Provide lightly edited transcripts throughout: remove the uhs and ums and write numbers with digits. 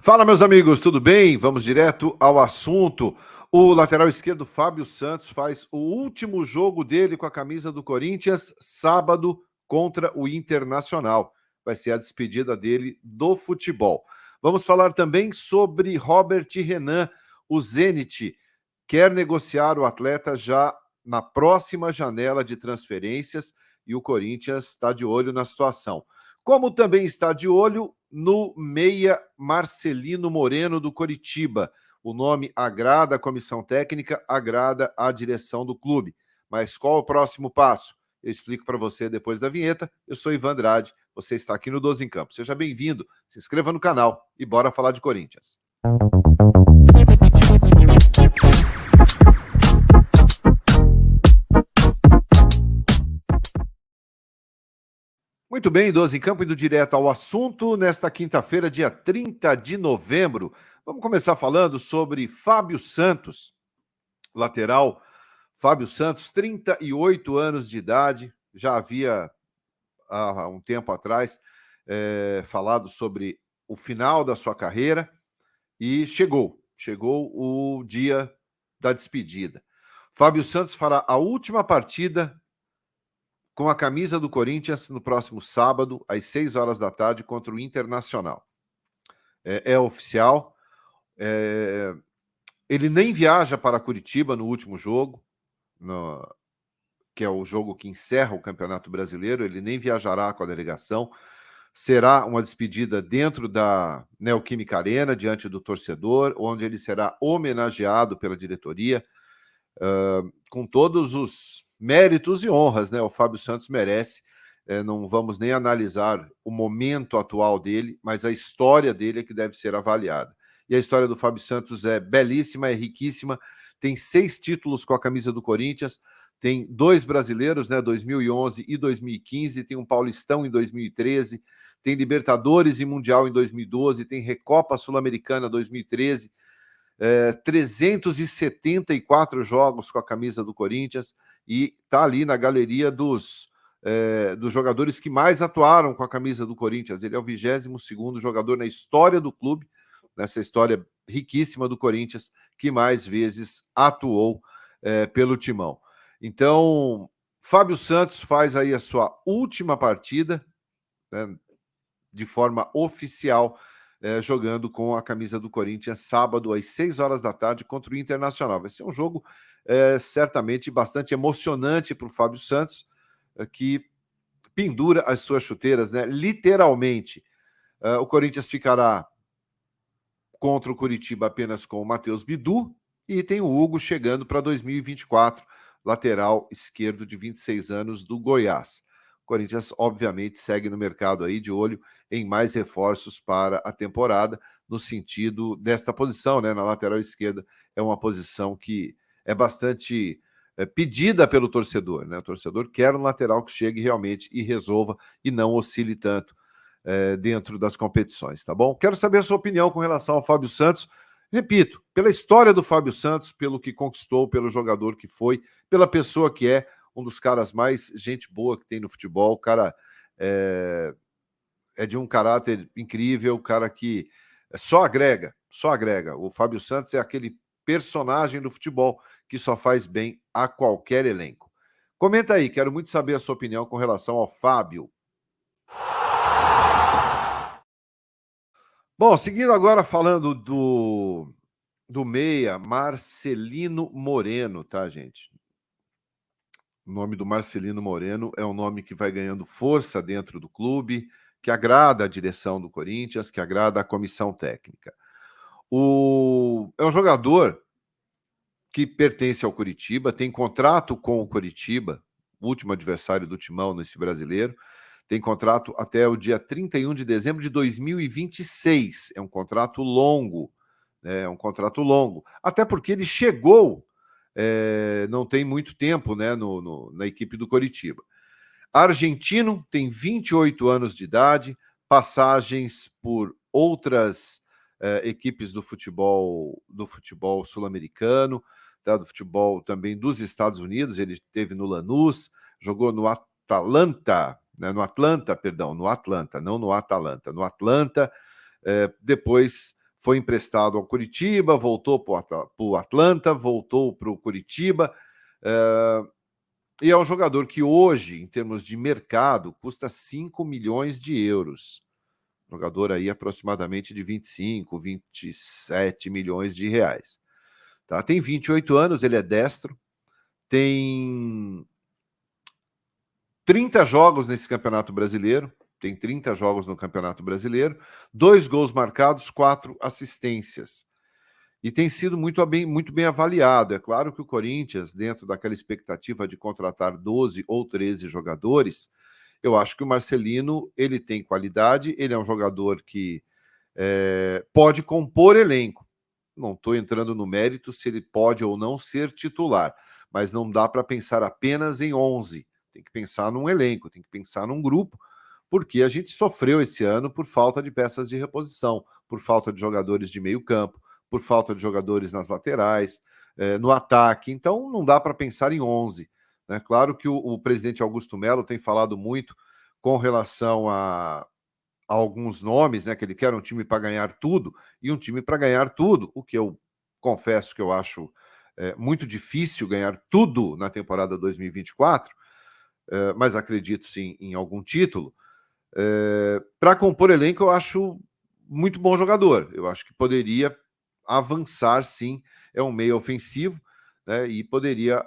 Fala, meus amigos, tudo bem? Vamos direto ao assunto. O lateral esquerdo Fábio Santos faz o último jogo dele com a camisa do Corinthians, sábado, contra o Internacional. Vai ser a despedida dele do futebol. Vamos falar também sobre Robert Renan. O Zenit quer negociar o atleta já na próxima janela de transferências e o Corinthians está de olho na situação. Como também está de olho no meia Marcelino Moreno do Coritiba. O nome agrada a comissão técnica, agrada a direção do clube. Mas qual o próximo passo? Eu explico para você depois da vinheta. Eu sou Ivan Andrade, você está aqui no 12 em Campo. Seja bem-vindo, se inscreva no canal e bora falar de Corinthians. Muito bem, 12 em Campo, indo direto ao assunto. Nesta quinta-feira, dia 30 de novembro, vamos começar falando sobre Fábio Santos, lateral. Fábio Santos, 38 anos de idade, já havia há um tempo atrás falado sobre o final da sua carreira e chegou o dia da despedida. Fábio Santos fará a última partida com a camisa do Corinthians no próximo sábado, às 6 horas da tarde, contra o Internacional. É oficial. Ele nem viaja para Curitiba no último jogo, que é o jogo que encerra o Campeonato Brasileiro. Ele nem viajará com a delegação. Será uma despedida dentro da Neoquímica Arena, diante do torcedor, onde ele será homenageado pela diretoria, com todos os méritos e honras, né? O Fábio Santos merece. Não vamos nem analisar o momento atual dele, mas a história dele é que deve ser avaliada. E a história do Fábio Santos é belíssima, é riquíssima. Tem 6 títulos com a camisa do Corinthians, tem 2 brasileiros, né? 2011 e 2015, tem um Paulistão em 2013, tem Libertadores e Mundial em 2012, tem Recopa Sul-Americana 2013, 374 jogos com a camisa do Corinthians e está ali na galeria dos jogadores que mais atuaram com a camisa do Corinthians. Ele é o 22º jogador na história do clube, nessa história riquíssima do Corinthians, que mais vezes atuou pelo timão. Então, Fábio Santos faz aí a sua última partida, né, de forma oficial, jogando com a camisa do Corinthians, sábado às 6 horas da tarde contra o Internacional. Vai ser um jogo certamente bastante emocionante para o Fábio Santos, que pendura as suas chuteiras, né? Literalmente. O Corinthians ficará contra o Curitiba apenas com o Matheus Bidu e tem o Hugo chegando para 2024, lateral esquerdo de 26 anos do Goiás. O Corinthians, obviamente, segue no mercado aí de olho em mais reforços para a temporada, no sentido desta posição, né? Na lateral esquerda é uma posição que é bastante pedida pelo torcedor, né? O torcedor quer um lateral que chegue realmente e resolva e não oscile tanto dentro das competições, tá bom? Quero saber a sua opinião com relação ao Fábio Santos. Repito, pela história do Fábio Santos, pelo que conquistou, pelo jogador que foi, pela pessoa que é, um dos caras mais gente boa que tem no futebol. O cara é de um caráter incrível, cara que só agrega, só agrega. O Fábio Santos é aquele personagem do futebol que só faz bem a qualquer elenco. Comenta aí, quero muito saber a sua opinião com relação ao Fábio. Bom, seguindo agora falando do meia Marcelino Moreno, tá, gente? O nome do Marcelino Moreno é um nome que vai ganhando força dentro do clube, que agrada a direção do Corinthians, que agrada a comissão técnica. É um jogador que pertence ao Curitiba, tem contrato com o Curitiba, último adversário do Timão nesse brasileiro, tem contrato até o dia 31 de dezembro de 2026. É um contrato longo, né? É um contrato longo. Até porque ele chegou, não tem muito tempo, né, na equipe do Coritiba. Argentino, tem 28 anos de idade, passagens por outras equipes do futebol sul-americano, tá, do futebol também dos Estados Unidos. Ele esteve no Lanús, jogou no Atlanta, né, no Atlanta, não no Atalanta, no Atlanta. Depois foi emprestado ao Curitiba, voltou para o Atlanta, voltou para o Curitiba, e é um jogador que hoje, em termos de mercado, custa 5 milhões de euros. Jogador aí aproximadamente de 25, 27 milhões de reais. Tá? Tem 28 anos, ele é destro, tem 30 jogos nesse Campeonato Brasileiro, tem 30 jogos no Campeonato Brasileiro, 2 gols marcados, 4 assistências. E tem sido muito bem avaliado. É claro que o Corinthians, dentro daquela expectativa de contratar 12 ou 13 jogadores, eu acho que o Marcelino ele tem qualidade, ele é um jogador que pode compor elenco. Não estou entrando no mérito se ele pode ou não ser titular, mas não dá para pensar apenas em 11. Tem que pensar num elenco, tem que pensar num grupo, porque a gente sofreu esse ano por falta de peças de reposição, por falta de jogadores de meio campo, por falta de jogadores nas laterais, no ataque. Então, não dá para pensar em 11. Né? Claro que o presidente Augusto Melo tem falado muito com relação a alguns nomes, né? Que ele quer um time para ganhar tudo, e um time para ganhar tudo, o que eu confesso que eu acho muito difícil ganhar tudo na temporada 2024, mas acredito sim em algum título. Para compor elenco, eu acho muito bom jogador. Eu acho que poderia avançar, sim. É um meio ofensivo, né, e poderia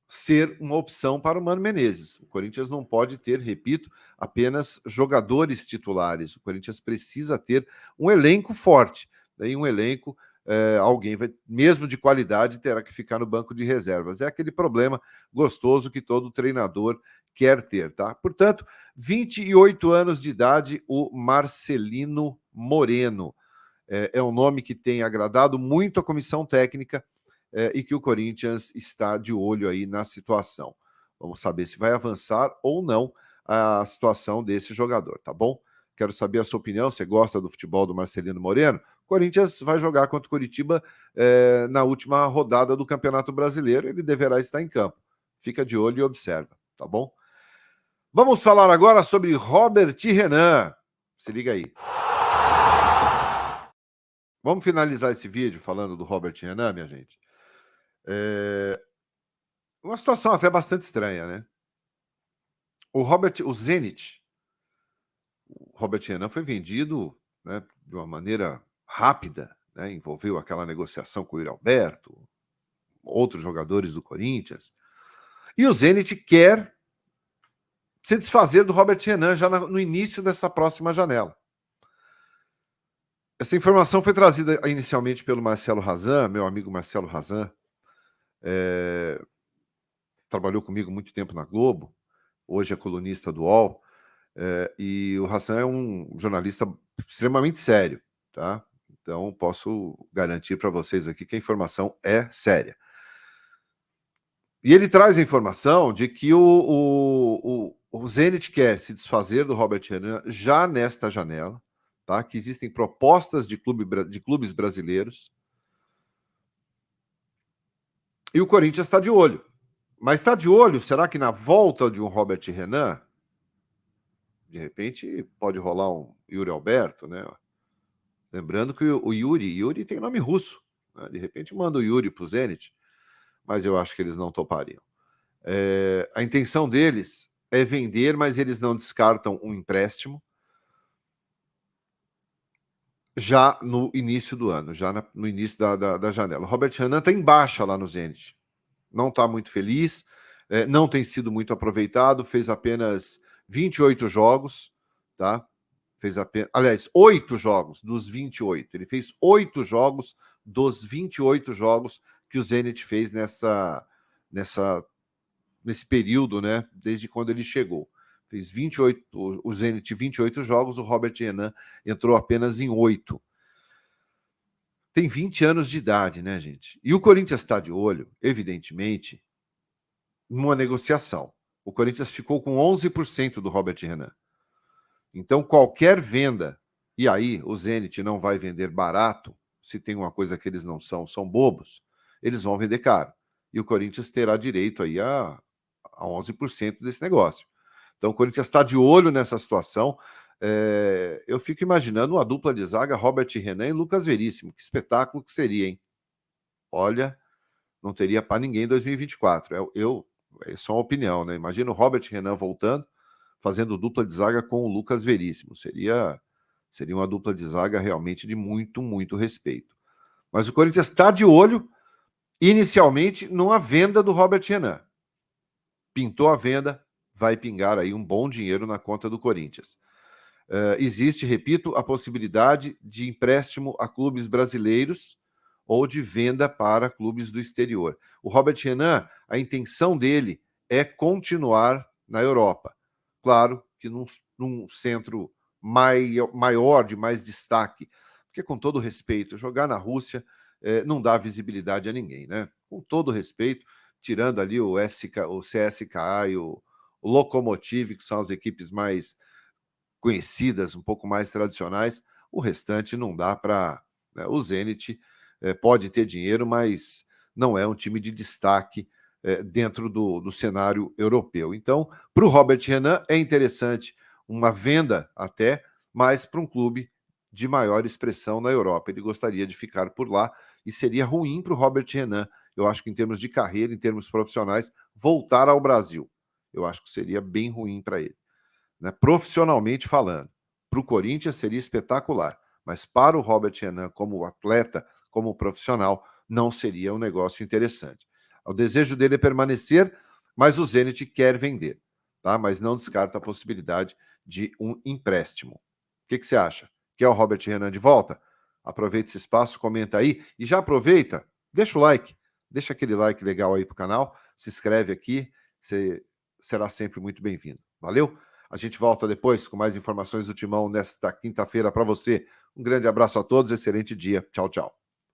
ser uma opção para o Mano Menezes. O Corinthians não pode ter, repito, apenas jogadores titulares. O Corinthians precisa ter um elenco forte. Daí um elenco, alguém vai, mesmo de qualidade, terá que ficar no banco de reservas. É aquele problema gostoso que todo treinador quer ter, tá? Portanto, 28 anos de idade, o Marcelino Moreno. É um nome que tem agradado muito a comissão técnica e que o Corinthians está de olho aí na situação. Vamos saber se vai avançar ou não a situação desse jogador, tá bom? Quero saber a sua opinião. Você gosta do futebol do Marcelino Moreno? O Corinthians vai jogar contra o Curitiba na última rodada do Campeonato Brasileiro. Ele deverá estar em campo. Fica de olho e observa, tá bom? Vamos falar agora sobre Robert Renan. Se liga aí. Vamos finalizar esse vídeo falando do Robert Renan, minha gente. Uma situação até bastante estranha, né? O Zenit, o Robert Renan foi vendido, né, de uma maneira rápida, né? Envolveu aquela negociação com o Yuri Alberto, outros jogadores do Corinthians. E o Zenit quer se desfazer do Robert Renan já no início dessa próxima janela. Essa informação foi trazida inicialmente pelo Marcelo Razan, meu amigo Marcelo Razan. Trabalhou comigo muito tempo na Globo, hoje é colunista do UOL, e o Razan é um jornalista extremamente sério, tá? Então, posso garantir para vocês aqui que a informação é séria. E ele traz a informação de que o Zenit quer se desfazer do Robert Renan já nesta janela, tá? Que existem propostas de clubes brasileiros. E o Corinthians está de olho. Mas está de olho, será que na volta de um Robert Renan, de repente pode rolar um Yuri Alberto, né? Lembrando que o Yuri tem nome russo, né? De repente manda o Yuri para o Zenit, mas eu acho que eles não topariam. A intenção deles é vender, mas eles não descartam um empréstimo já no início do ano, já no início da janela. O Robert Renan está em baixa lá no Zenit. Não está muito feliz, não tem sido muito aproveitado, fez apenas 28 jogos, tá? Fez apenas, aliás, 8 jogos dos 28. Ele fez 8 jogos dos 28 jogos que o Zenit fez nesse período, né? Desde quando ele chegou. Fez 28, o Zenit 28 jogos, o Robert Renan entrou apenas em 8. Tem 20 anos de idade, né, gente? E o Corinthians está de olho, evidentemente, numa negociação. O Corinthians ficou com 11% do Robert Renan. Então, qualquer venda, e aí o Zenit não vai vender barato, se tem uma coisa que eles não são bobos, eles vão vender caro. E o Corinthians terá direito aí a 11% desse negócio. Então, o Corinthians está de olho nessa situação. Eu fico imaginando uma dupla de zaga, Robert Renan e Lucas Veríssimo. Que espetáculo que seria, hein? Olha, não teria para ninguém em 2024. Isso é uma opinião, né? Imagina o Robert Renan voltando, fazendo dupla de zaga com o Lucas Veríssimo. Seria uma dupla de zaga realmente de muito, muito respeito. Mas o Corinthians está de olho, inicialmente, numa venda do Robert Renan. Pintou a venda, vai pingar aí um bom dinheiro na conta do Corinthians. Existe, repito, a possibilidade de empréstimo a clubes brasileiros ou de venda para clubes do exterior. O Robert Renan, a intenção dele é continuar na Europa. Claro que num centro maior, de mais destaque. Porque, com todo respeito, jogar na Rússia não dá visibilidade a ninguém, né? Com todo respeito, tirando ali o CSKA e o Lokomotiv, que são as equipes mais conhecidas, um pouco mais tradicionais, o restante não dá para... Né? O Zenit pode ter dinheiro, mas não é um time de destaque dentro do cenário europeu. Então, para o Robert Renan é interessante uma venda até, mas para um clube de maior expressão na Europa. Ele gostaria de ficar por lá e seria ruim para o Robert Renan, eu acho que em termos de carreira, em termos profissionais, voltar ao Brasil. Eu acho que seria bem ruim para ele. Né, profissionalmente falando. Para o Corinthians seria espetacular, mas para o Robert Renan, como atleta, como profissional, não seria um negócio interessante. O desejo dele é permanecer, mas o Zenit quer vender, tá? Mas não descarta a possibilidade de um empréstimo. O que você acha? Quer o Robert Renan de volta? Aproveita esse espaço, comenta aí e já aproveita, deixa o like, deixa aquele like legal aí pro canal, se inscreve aqui, você será sempre muito bem-vindo. Valeu? A gente volta depois com mais informações do Timão nesta quinta-feira para você. Um grande abraço a todos, excelente dia. Tchau, tchau.